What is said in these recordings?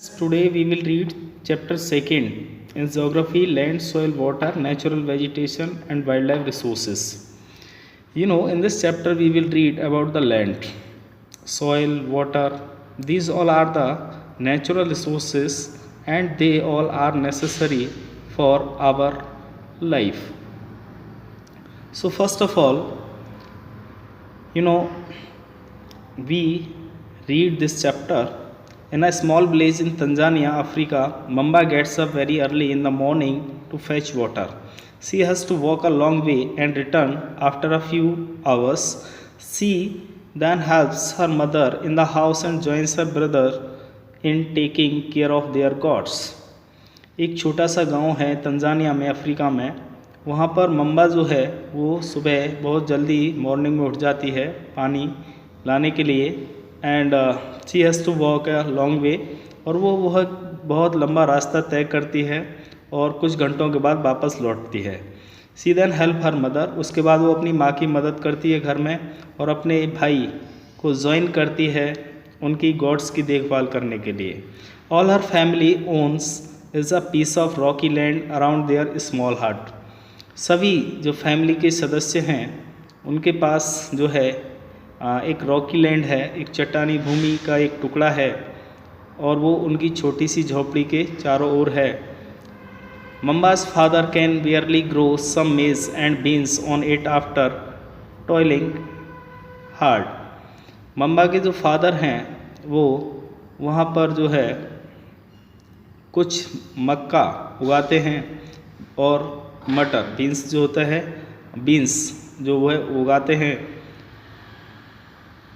Today we will read chapter 2nd in geography, land, soil, water, natural vegetation and wildlife resources. In this chapter we will read about the land, soil, water. These all are the natural resources and they all are necessary for our life. So first of all, you know, we read this chapter. In a small village in Tanzania, Africa, Mamba gets up very early in the morning to fetch water. She has to walk a long way and return after a few hours. She then helps her mother in the house and joins her brother in taking care of their goats. एक छोटा सा गांव है Tanzania में, Africa में. वहाँ पर Mamba जो है वो सुबह बहुत जल्दी मॉर्निंग में उठ जाती है पानी लाने के लिए. And she has to walk a long way, और वो बहुत लंबा रास्ता तय करती है और कुछ घंटों के बाद वापस लौटती है. सी देन हेल्प हर मदर, उसके बाद वो अपनी माँ की मदद करती है घर में और अपने भाई को ज्वाइन करती है उनकी गॉड्स की देखभाल करने के लिए. All her family owns is a piece of rocky land around their small hut. सभी जो फैमिली के सदस्य हैं उनके पास जो है एक रॉकी लैंड है, एक चट्टानी भूमि का एक टुकड़ा है और वो उनकी छोटी सी झोपड़ी के चारों ओर है. मम्बाज फादर कैन बियरली ग्रो सम मेज and beans on it after toiling hard. Mamba के जो फादर हैं वो वहाँ पर जो है कुछ मक्का उगाते हैं और मटर बीन्स जो होता है, बीन्स जो वो उगाते हैं.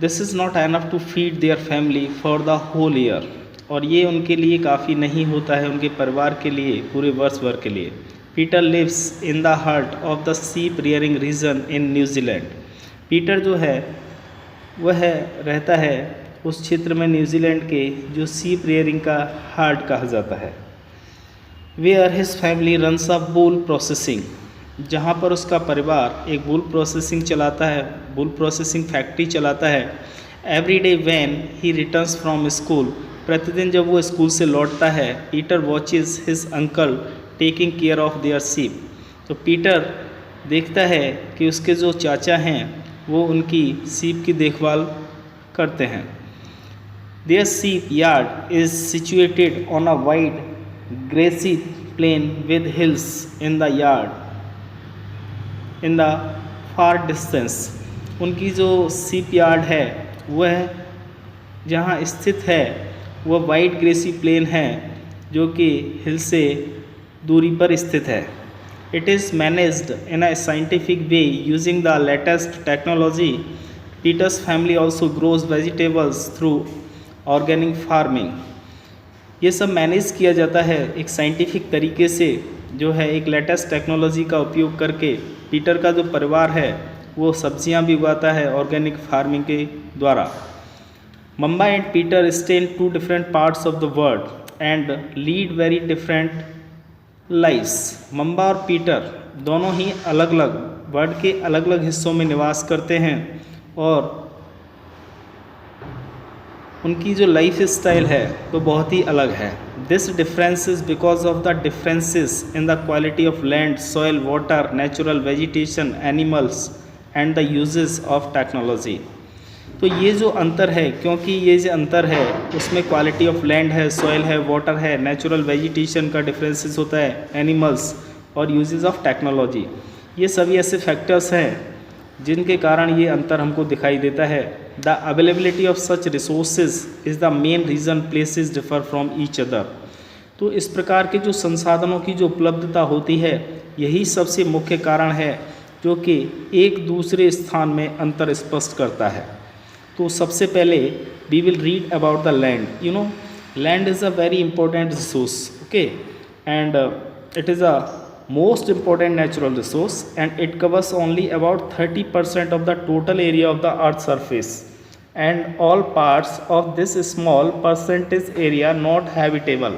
This is not enough to feed their family for the whole year, और ये उनके लिए काफ़ी नहीं होता है उनके परिवार के लिए पूरे वर्ष भर के लिए. Peter lives in the heart of the sheep rearing region in New Zealand. Peter जो है वह रहता है उस क्षेत्र में न्यूजीलैंड के जो सीप रियरिंग का हार्ट कहा जाता है. Where his family runs a wool processing, जहाँ पर उसका परिवार एक वूल प्रोसेसिंग चलाता है, वूल प्रोसेसिंग फैक्ट्री चलाता है. Every day when he returns from school, प्रतिदिन जब वो स्कूल से लौटता है, Peter watches his uncle taking care of their सीप. तो पीटर देखता है कि उसके जो चाचा हैं वो उनकी सीप की देखभाल करते हैं. Their sheep yard is situated on a wide grassy plain with hills in the yard in the far distance. उनकी जो सीप यार्ड है वह जहाँ स्थित है वह वाइड ग्रेसी प्लेन है जो कि हिल से दूरी पर स्थित है. It is managed in a scientific way using the latest technology. Peter's family also grows vegetables through organic farming. ये सब मैनेज किया जाता है एक साइंटिफिक तरीके से, जो है एक लेटेस्ट टेक्नोलॉजी का उपयोग करके. पीटर का जो परिवार है वो सब्जियां भी उगाता है ऑर्गेनिक फार्मिंग के द्वारा. Mamba and Peter stay in two different parts of the world and lead very different lifes. Mamba और पीटर दोनों ही अलग अलग वर्ल्ड के अलग अलग हिस्सों में निवास करते हैं और उनकी जो लाइफ स्टाइल है वो बहुत ही अलग है. This difference is because of the differences in the quality of land, soil, water, natural vegetation, animals and the uses of technology. तो ये जो अंतर है, क्योंकि ये जो अंतर है उसमें क्वालिटी ऑफ लैंड है, सॉइल है, वाटर है, नेचुरल वेजिटेशन का डिफरेंसेस होता है, एनिमल्स और यूजेस ऑफ टेक्नोलॉजी. ये सभी ऐसे फैक्टर्स हैं जिनके कारण ये अंतर हमको दिखाई देता है. The availability of such resources is the main reason places differ from each other. तो इस प्रकार के जो संसाधनों की जो उपलब्धता होती है यही सबसे मुख्य कारण है जो कि एक दूसरे स्थान में अंतर स्पष्ट करता है. तो सबसे पहले we will read about the land. Land is a very important resource, okay, and it is a most important natural resource and it covers only about 30% of the total area of the earth's surface, and all parts of this small percentage area not habitable.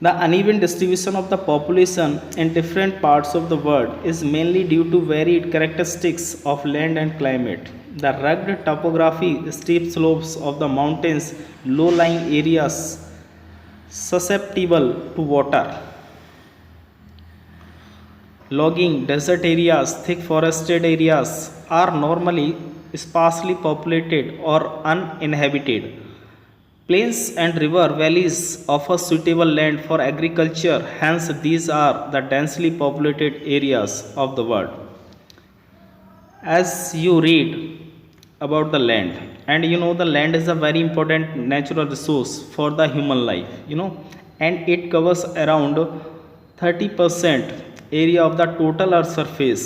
The uneven distribution of the population in different parts of the world is mainly due to varied characteristics of land and climate. The rugged topography, steep slopes of the mountains, low-lying areas susceptible to water, logging, desert areas, thick forested areas are normally sparsely populated or uninhabited. Plains and river valleys offer suitable land for agriculture, hence, these are the densely populated areas of the world. As you read about the land, and you know the land is a very important natural resource for the human life, and it covers around 30% area of the total earth surface,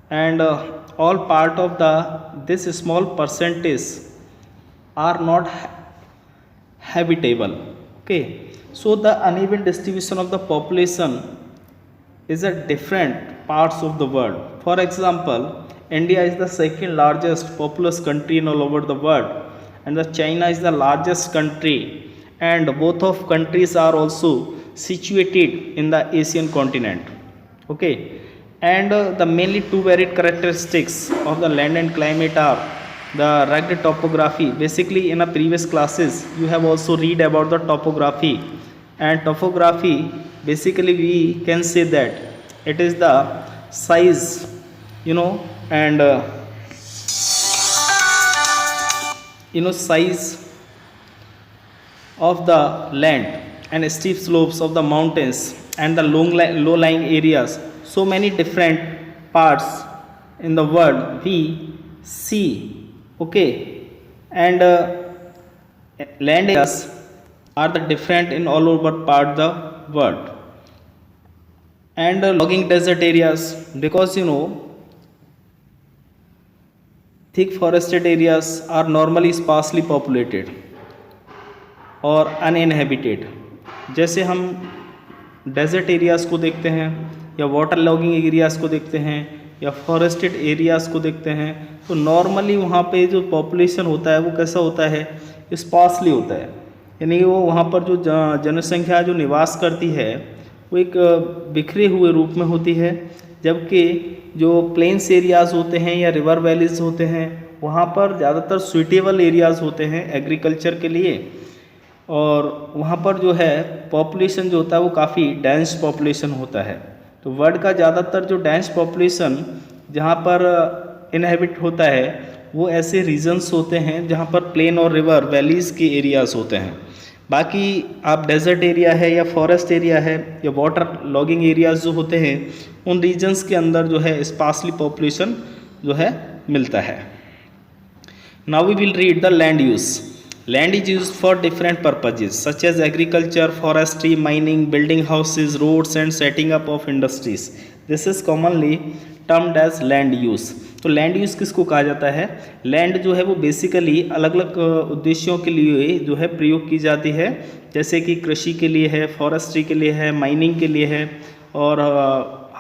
and all part of the this small percentage are not habitable. Okay, so the uneven distribution of the population is at different parts of the world. For example, India is the second largest populous country in all over the world, and the China is the largest country, and both of countries are also situated in the Asian continent. Okay, and the mainly two varied characteristics of the land and climate are the rugged topography. Basically, in a previous classes you have also read about the topography, and topography basically we can say that it is the size, and size of the land and steep slopes of the mountains and the low lying areas. So many different parts in the world we see. Okay, and land areas are the different in all over part the world, and logging desert areas, because thick forested areas are normally sparsely populated और uninhabited. जैसे हम desert areas को देखते हैं, या water logging areas को देखते हैं, या फॉरेस्टेड एरियाज़ को देखते हैं, तो नॉर्मली वहाँ पे जो पॉपुलेशन होता है वो कैसा होता है, स्पार्सली होता है, यानी वो वहाँ पर जो जनसंख्या जो निवास करती है वो एक बिखरे हुए रूप में होती है, जबकि जो प्लेन्स एरियाज़ होते हैं या रिवर वैलीज होते हैं वहाँ पर ज़्यादातर सूटेबल एरियाज़ होते हैं एग्रीकल्चर के लिए, और वहाँ पर जो है पॉपुलेशन जो होता है वो काफ़ी डेंस पॉपुलेशन होता है। तो वर्ल्ड का ज़्यादातर जो डेंस पॉपुलेशन जहाँ पर इनहेबिट होता है वो ऐसे रीजन्स होते हैं जहाँ पर प्लेन और रिवर वैलीज़ के एरियाज़ होते हैं। बाकी आप डेजर्ट एरिया है या फॉरेस्ट एरिया है या वाटर लॉगिंग एरियाज़ जो होते हैं उन रीजन्स के अंदर जो है स्पार्सली पॉपुलेशन जो है मिलता है। Now we will read the land use. Land is used for different purposes such as agriculture, forestry, mining, building houses, roads and setting up of industries. This is commonly termed as land use. तो land use किसको कहा जाता है? Land जो है वो basically अलग अलग उद्देश्यों के लिए जो है प्रयोग की जाती है, जैसे कि कृषि के लिए है, फॉरेस्ट्री के लिए है, माइनिंग के लिए है, और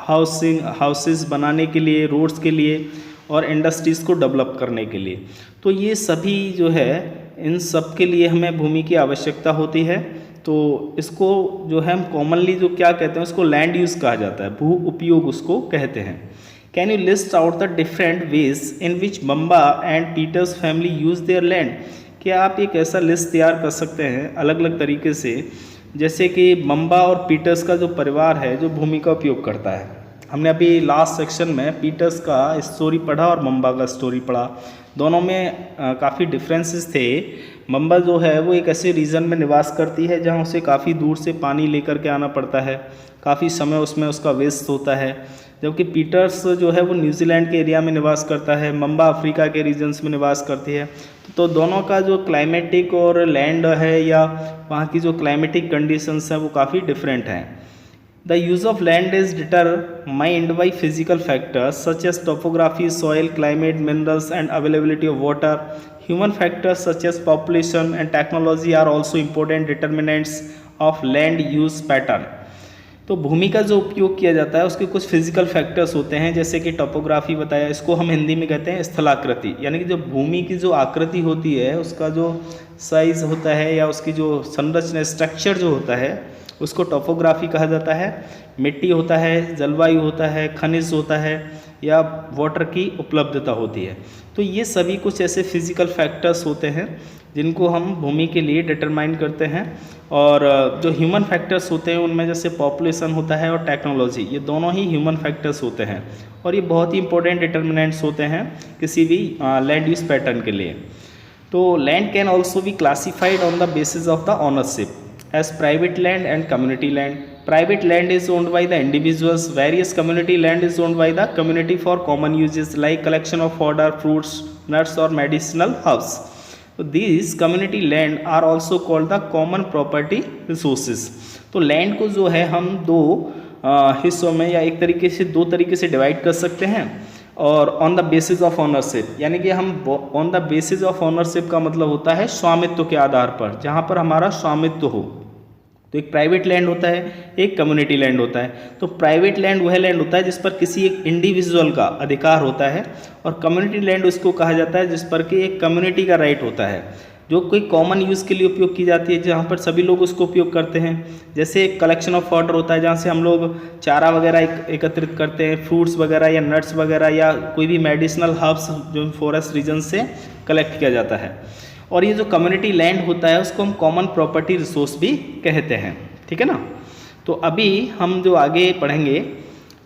हाउसेस बनाने के लिए, रोड्स के लिए, और इंडस्ट्रीज़ को डेवलप करने के लिए। तो ये सभी जो है इन सब के लिए हमें भूमि की आवश्यकता होती है। तो इसको जो है हम कॉमनली जो क्या कहते हैं उसको लैंड यूज़ कहा जाता है, भू उपयोग उसको कहते हैं। Can you list out the different ways in which Bamba and Peter's family use their land? क्या आप एक ऐसा लिस्ट तैयार कर सकते हैं अलग अलग तरीके से, जैसे कि बम्बा और पीटर्स का जो परिवार है जो भूमि का उपयोग करता है। हमने अभी लास्ट सेक्शन में पीटर्स का स्टोरी पढ़ा और बम्बा का स्टोरी पढ़ा, दोनों में काफ़ी डिफरेंसेस थे। बम्बा जो है वो एक ऐसे रीजन में निवास करती है जहाँ उसे काफ़ी दूर से पानी लेकर के आना पड़ता है, काफ़ी समय उसमें उसका वेस्ट होता है, जबकि पीटर्स जो है वो न्यूजीलैंड के एरिया में निवास करता है, बम्बा अफ्रीका के रीजन्स में निवास करती है। तो दोनों का जो क्लाइमेटिक और लैंड है या वहाँ की जो क्लाइमेटिक कंडीशंस हैं वो काफ़ी डिफरेंट हैं। The use of land is determined by physical factors such as topography, soil, climate, minerals and availability of water. Human factors such as population and technology are also important determinants of land use pattern. तो भूमि का जो उपयोग किया जाता है उसके कुछ physical factors होते हैं, जैसे कि टोपोग्राफी बताया, इसको हम हिंदी में कहते हैं स्थलाकृति, यानी कि जो भूमि की जो आकृति होती है उसका जो साइज होता है या उसकी जो संरचना स्ट्रक्चर जो होता है उसको टोपोग्राफी कहा जाता है। मिट्टी होता है, जलवायु होता है, खनिज होता है, या वाटर की उपलब्धता होती है। तो ये सभी कुछ ऐसे फिजिकल फैक्टर्स होते हैं जिनको हम भूमि के लिए डिटरमाइन करते हैं। और जो ह्यूमन फैक्टर्स होते हैं उनमें जैसे पॉपुलेशन होता है और टेक्नोलॉजी, ये दोनों ही ह्यूमन फैक्टर्स होते हैं और ये बहुत ही इंपॉर्टेंट डिटर्मिनेंट्स होते हैं किसी भी लैंड यूज पैटर्न के लिए। तो land can also be classified on the basis of the ownership as private land and community land. Private land is owned by the individuals, various community land is owned by the community for common uses like collection of fodder, fruits, nuts or medicinal herbs. So these community land are also called the common property resources. तो land को जो है हम दो हिस्सों में या एक तरीके से दो तरीके से डिवाइड कर सकते हैं। और on the basis of ownership, यानी कि हम on the basis of ownership का मतलब होता है स्वामित्व के आधार पर, जहाँ पर हमारा स्वामित्व हो। तो एक प्राइवेट लैंड होता है, एक कम्युनिटी लैंड होता है। तो प्राइवेट लैंड वह लैंड होता है जिस पर किसी एक इंडिविजुअल का अधिकार होता है, और कम्युनिटी लैंड उसको कहा जाता है जिस पर कि एक कम्युनिटी का राइट होता है, जो कोई कॉमन यूज़ के लिए उपयोग की जाती है, जहाँ पर सभी लोग उसको उपयोग करते हैं। जैसे एक कलेक्शन ऑफ फॉडर होता है जहाँ से हम लोग चारा वगैरह एकत्रित करते हैं, फ्रूट्स वगैरह या नट्स वगैरह या कोई भी मेडिसिनल हर्ब्स जो फॉरेस्ट रीजन से कलेक्ट किया जाता है। और ये जो कम्युनिटी लैंड होता है उसको हम कॉमन प्रॉपर्टी रिसोर्स भी कहते हैं, ठीक है ना। तो अभी हम जो आगे पढ़ेंगे,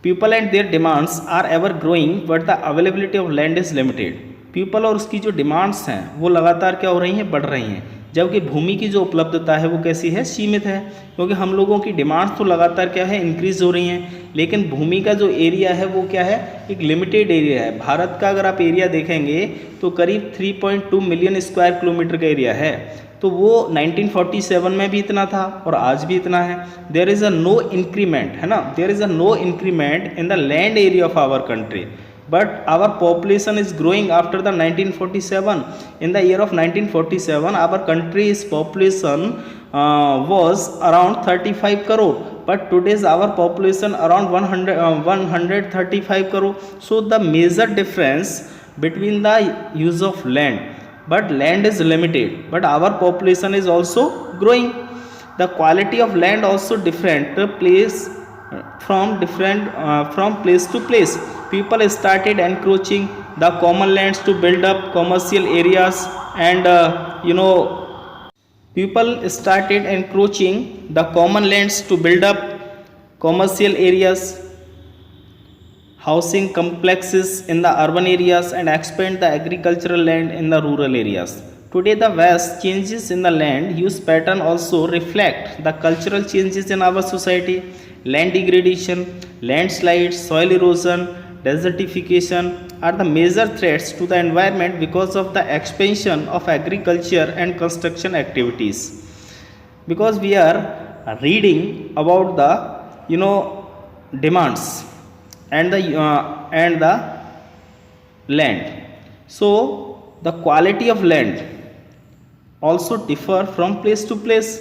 people and their demands are ever growing but the availability of land is limited. People और उसकी जो डिमांड्स हैं वो लगातार क्या हो रही हैं, बढ़ रही हैं, जबकि भूमि की जो उपलब्धता है वो कैसी है, सीमित है। क्योंकि हम लोगों की डिमांड्स तो लगातार क्या है, इंक्रीज हो रही हैं, लेकिन भूमि का जो एरिया है वो क्या है, एक लिमिटेड एरिया है। भारत का अगर आप एरिया देखेंगे तो करीब 3.2 मिलियन स्क्वायर किलोमीटर का एरिया है। तो वो 1947 में भी इतना था और आज भी इतना है। There is a no increment, है ना, there is a no increment in the land area of our country, but our population is growing after the 1947. In the year of 1947 our country's population was around 35 crore, but today's our population around 135 crore. So the major difference between the use of land, but land is limited, but our population is also growing. The quality of land also different from place to place. People started encroaching the common lands to build up commercial areas, and people started encroaching the common lands to build up commercial areas, housing complexes in the urban areas, and expand the agricultural land in the rural areas. Today the vast changes in the land use pattern also reflect the cultural changes in our society. Land degradation, landslides, soil erosion, desertification are the major threats to the environment because of the expansion of agriculture and construction activities. Because we are reading about the demands and the land, so the quality of land also differ from place to place.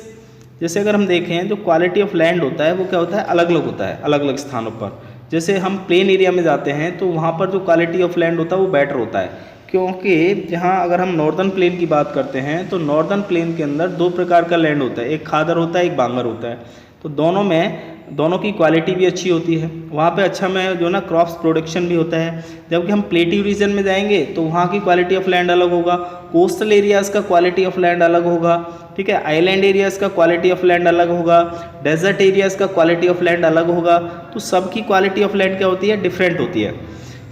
जैसे अगर हम देखें जो quality of land होता है वो क्या होता है, अलग अलग होता है अलग अलग स्थानों पर। जैसे हम प्लेन एरिया में जाते हैं तो वहाँ पर जो क्वालिटी ऑफ लैंड होता है वो बेटर होता है, क्योंकि जहाँ अगर हम नॉर्दर्न प्लेन की बात करते हैं तो नॉर्दर्न प्लेन के अंदर दो प्रकार का लैंड होता है, एक खादर होता है, एक बांगर होता है। तो दोनों की क्वालिटी भी अच्छी होती है, वहाँ पे अच्छा में जो ना क्रॉप्स प्रोडक्शन भी होता है। जबकि हम प्लेटिव रीजन में जाएंगे तो वहाँ की क्वालिटी ऑफ लैंड अलग होगा, कोस्टल एरियाज़ का क्वालिटी ऑफ लैंड अलग होगा, ठीक है, आइलैंड एरियाज़ का क्वालिटी ऑफ लैंड अलग होगा, डेजर्ट एरियाज़ का क्वालिटी ऑफ लैंड अलग होगा। तो सबकी क्वालिटी ऑफ लैंड क्या होती है, डिफरेंट होती है।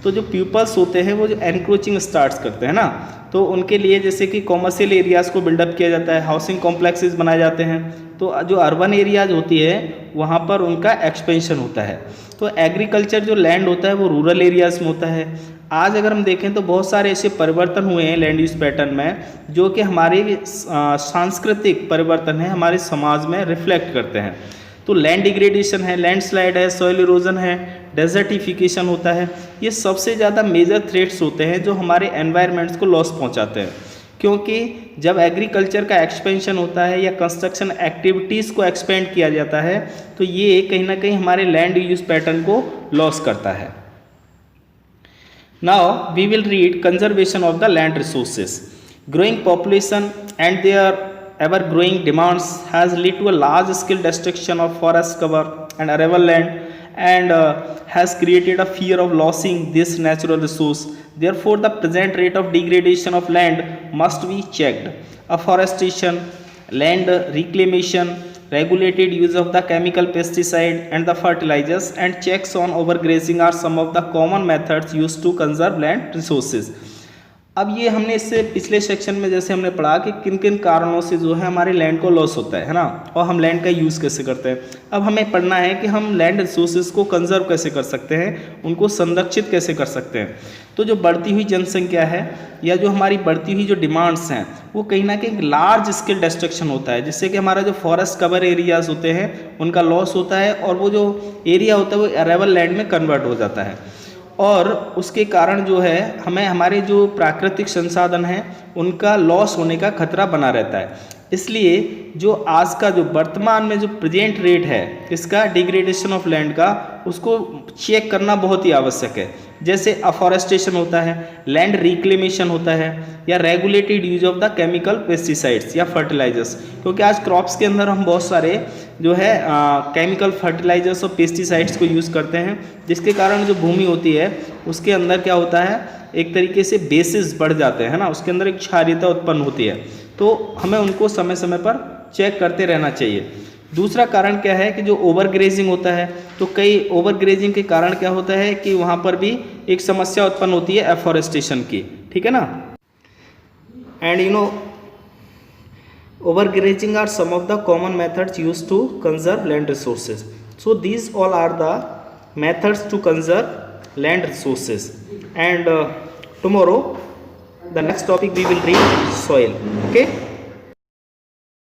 तो जो पीपल्स होते हैं वो जो एनक्रोचिंग स्टार्ट्स करते हैं ना, तो उनके लिए जैसे कि कॉमर्शियल एरियाज़ को बिल्डअप किया जाता है, हाउसिंग कॉम्प्लेक्सेस बनाए जाते हैं। तो जो अर्बन एरियाज होती है वहाँ पर उनका एक्सपेंशन होता है। तो एग्रीकल्चर जो लैंड होता है वो रूरल एरियाज़ में होता है। आज अगर हम देखें तो बहुत सारे ऐसे परिवर्तन हुए हैं लैंड यूज पैटर्न में जो कि हमारे सांस्कृतिक परिवर्तन है, हमारे समाज में रिफ्लेक्ट करते हैं। तो लैंड डिग्रेडेशन है, लैंडस्लाइड है, सॉइल इरोजन है, डेजर्टिफिकेशन होता है। ये सबसे ज़्यादा मेजर थ्रेट्स होते हैं जो हमारे एनवायरनमेंट्स को लॉस पहुंचाते हैं, क्योंकि जब एग्रीकल्चर का एक्सपेंशन होता है या कंस्ट्रक्शन एक्टिविटीज़ को एक्सपेंड किया जाता है तो ये कहीं ना कहीं हमारे लैंड यूज पैटर्न को लॉस करता है। Now we will read conservation of the land resources. Growing population and their ever growing demands has led to a large scale destruction of forest cover and arable land. and has created a fear of losing this natural resource. Therefore, the present rate of degradation of land must be checked. Afforestation, land reclamation, regulated use of the chemical pesticide and the fertilizers, and checks on overgrazing are some of the common methods used to conserve land resources. अब ये हमने इससे पिछले section में जैसे हमने पढ़ा कि किन किन कारणों से जो है हमारे लैंड को लॉस होता है ना, और हम लैंड का यूज़ कैसे करते हैं. अब हमें पढ़ना है कि हम लैंड रिसोर्सेज को कंजर्व कैसे कर सकते हैं, उनको संरक्षित कैसे कर सकते हैं. तो जो बढ़ती हुई जनसंख्या है या जो हमारी बढ़ती हुई जो डिमांड्स हैं वो कहीं ना कहीं लार्ज स्केल डिस्ट्रक्शन होता है, जिससे कि हमारा जो फॉरेस्ट कवर एरियाज होते हैं उनका लॉस होता है और वो जो एरिया होता है वो अरेबल लैंड में कन्वर्ट हो जाता है. और उसके कारण जो है हमें हमारे जो प्राकृतिक संसाधन हैं उनका लॉस होने का खतरा बना रहता है. इसलिए जो आज का जो वर्तमान में जो प्रेजेंट रेट है इसका डिग्रेडेशन ऑफ लैंड का, उसको चेक करना बहुत ही आवश्यक है. जैसे अफॉरेस्टेशन होता है, लैंड रिक्लेमेशन होता है, या regulated use of the chemical pesticides या फर्टिलाइजर्स. क्योंकि आज क्रॉप्स के अंदर हम बहुत सारे जो है केमिकल फर्टिलाइजर्स और पेस्टिसाइड्स को यूज़ करते हैं, जिसके कारण जो भूमि होती है उसके अंदर क्या होता है, एक तरीके से बेसिस बढ़ जाते हैं ना, उसके अंदर एक क्षारीयता उत्पन्न होती है. तो हमें उनको समय समय पर चेक करते रहना चाहिए. दूसरा कारण क्या है कि जो ओवर ग्रेजिंग होता है, तो कई ओवर ग्रेजिंग के कारण क्या होता है कि वहाँ पर भी एक समस्या उत्पन्न होती है एफॉरेस्टेशन की. ठीक है ना. And you know over grazing are some of the common methods used to conserve land resources. So these all are the methods to conserve land resources. And tomorrow the next topic we will read soil. Okay.